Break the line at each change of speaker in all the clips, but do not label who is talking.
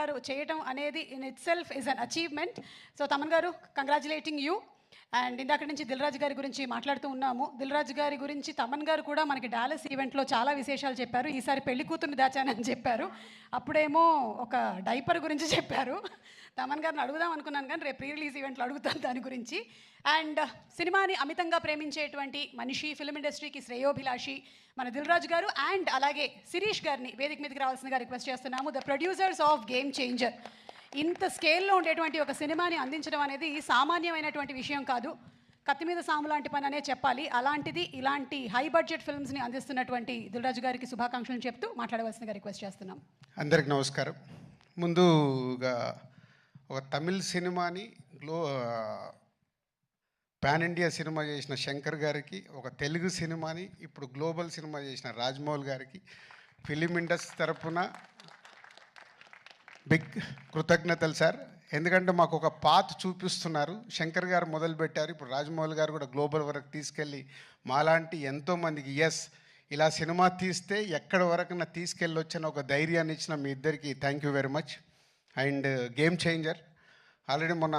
గారు చేయటం అనేది in it self is an achievement. So Thaman గారు, కంగ్రాచులేటింగ్ యూ. అండ్ ఇందాక నుంచి దిల్ రాజు గారి గురించి మాట్లాడుతూ ఉన్నాము. దిల్ రాజు గారి గురించి తమన్ గారు కూడా మనకి డాలస్ ఈవెంట్లో చాలా విశేషాలు చెప్పారు. ఈసారి పెళ్లి కూతుర్ని దాచానని చెప్పారు. అప్పుడేమో ఒక డైపర్ గురించి చెప్పారు. తమన్ గారిని అడుగుదాం అనుకున్నాను కానీ రేపు ప్రీ రిలీజ్ ఈవెంట్లో అడుగుతాను దాని గురించి. అండ్ సినిమాని అమితంగా ప్రేమించేటువంటి మనిషి, ఫిల్మ్ ఇండస్ట్రీకి శ్రేయోభిలాషి మన దిల్ రాజు గారు. అండ్ అలాగే శిరీష్ గారిని వేదిక మీదకి రావాల్సిందిగా రిక్వెస్ట్ చేస్తున్నాము. The producers of game changer. ఇంత స్కేల్లో ఉండేటువంటి ఒక సినిమాని అందించడం అనేది సామాన్యమైనటువంటి విషయం కాదు. కత్తి మీద సాము లాంటి పని అనే చెప్పాలి. అలాంటిది ఇలాంటి హై బడ్జెట్ ఫిల్మ్స్ని అందిస్తున్నటువంటి దిల్ రాజు గారికి శుభాకాంక్షలు చెప్తూ మాట్లాడవలసిందిగా రిక్వెస్ట్ చేస్తున్నాం.
అందరికి నమస్కారం. ముందుగా ఒక తమిళ్ సినిమాని పాన్ ఇండియా సినిమా చేసిన శంకర్ గారికి, ఒక తెలుగు సినిమాని ఇప్పుడు గ్లోబల్ సినిమా చేసిన రాజమౌళి గారికి ఫిలిం ఇండస్ట్రీ తరఫున బిగ్ కృతజ్ఞతలు సార్. ఎందుకంటే మాకు ఒక పాత్ చూపిస్తున్నారు. శంకర్ గారు మొదలుపెట్టారు, ఇప్పుడు రాజమౌళి గారు కూడా గ్లోబల్ వరకు తీసుకెళ్ళి మాలాంటి ఎంతోమందికి ఇలా సినిమా తీస్తే ఎక్కడి వరకు తీసుకెళ్ళొచ్చని ఒక ధైర్యాన్ని ఇచ్చిన మీ ఇద్దరికి thank you very much. And game changer already మొన్న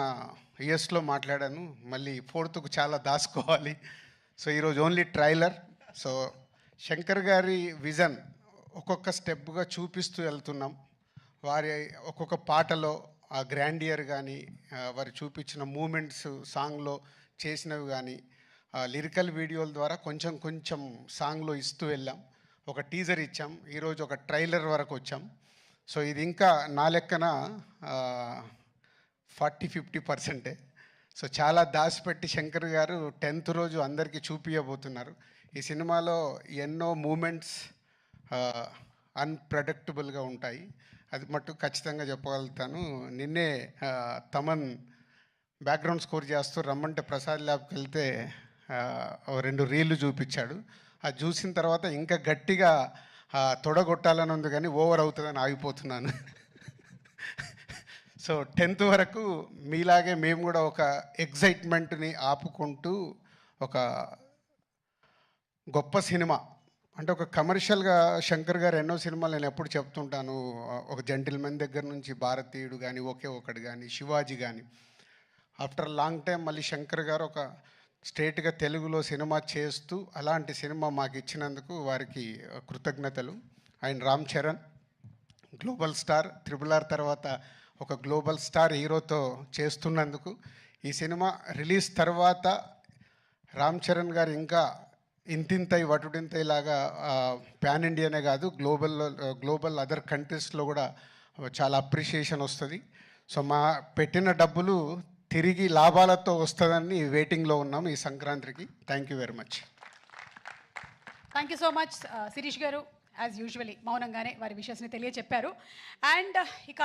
యుఎస్లో మాట్లాడాను, మళ్ళీ 4th చాలా దాచుకోవాలి. సో ఈరోజు ఓన్లీ ట్రైలర్. సో శంకర్ గారి విజన్ ఒక్కొక్క స్టెప్గా చూపిస్తూ వెళ్తున్నాం. వారి ఒక్కొక్క పాటలో ఆ గ్రాండియర్ కానీ, వారు చూపించిన మూమెంట్స్ సాంగ్లో చేసినవి కానీ, లిరికల్ వీడియోల ద్వారా కొంచెం కొంచెం సాంగ్లో ఇస్తూ వెళ్ళాం. ఒక టీజర్ ఇచ్చాం, ఈరోజు ఒక ట్రైలర్ వరకు వచ్చాం. సో ఇది ఇంకా నా లెక్కన 40-50%. సో చాలా దాచిపెట్టి శంకర్ గారు 10th రోజు అందరికీ చూపించబోతున్నారు. ఈ సినిమాలో ఎన్నో మూమెంట్స్ అన్ప్రెడిక్టబుల్గా ఉంటాయి, అది మట్టు ఖచ్చితంగా చెప్పగలుగుతాను. నిన్నే తమన్ బ్యాక్గ్రౌండ్ స్కోర్ చేస్తూ రమ్మంటే ప్రసాద్ ల్యాబ్కి వెళ్తే 2 రీళ్లు చూపించాడు. అది చూసిన తర్వాత ఇంకా గట్టిగా తొడగొట్టాలని ఉంది కానీ ఓవర్ అవుతుందని ఆగిపోతున్నాను. సో 10th వరకు మీలాగే మేము కూడా ఒక ఎగ్జైట్మెంట్ని ఆపుకుంటూ ఒక గొప్ప సినిమా అంటే ఒక కమర్షియల్గా శంకర్ గారు ఎన్నో సినిమాలు నేను ఎప్పుడు చెప్తుంటాను. ఒక జెంటిల్మెన్ దగ్గర నుంచి భారతీయుడు కానీ, ఒకే ఒకటి కానీ, శివాజీ కానీ, ఆఫ్టర్ లాంగ్ టైం మళ్ళీ శంకర్ గారు ఒక స్ట్రేట్గా తెలుగులో సినిమా చేస్తూ అలాంటి సినిమా మాకు ఇచ్చినందుకు వారికి కృతజ్ఞతలు. And Ram Charan global star, RRR తర్వాత ఒక గ్లోబల్ స్టార్ హీరోతో చేస్తున్నందుకు, ఈ సినిమా రిలీజ్ తర్వాత రామ్ చరణ్ గారు ఇంకా ఇంతింతై వటుడింతై లాగా పాన్ ఇండియానే కాదు గ్లోబల్ అదర్ కంట్రీస్లో కూడా చాలా అప్రిషియేషన్ వస్తుంది. సో మా పెట్టిన డబ్బులు తిరిగి లాభాలతో వస్తుందని వెయిటింగ్లో ఉన్నాము ఈ సంక్రాంతికి. Thank you very much.
Thank you so much Sirish గారు. యాజ్ యూజువలీ మౌనంగానే వారి విషయాన్ని తెలియచెప్పారు. అండ్ ఇక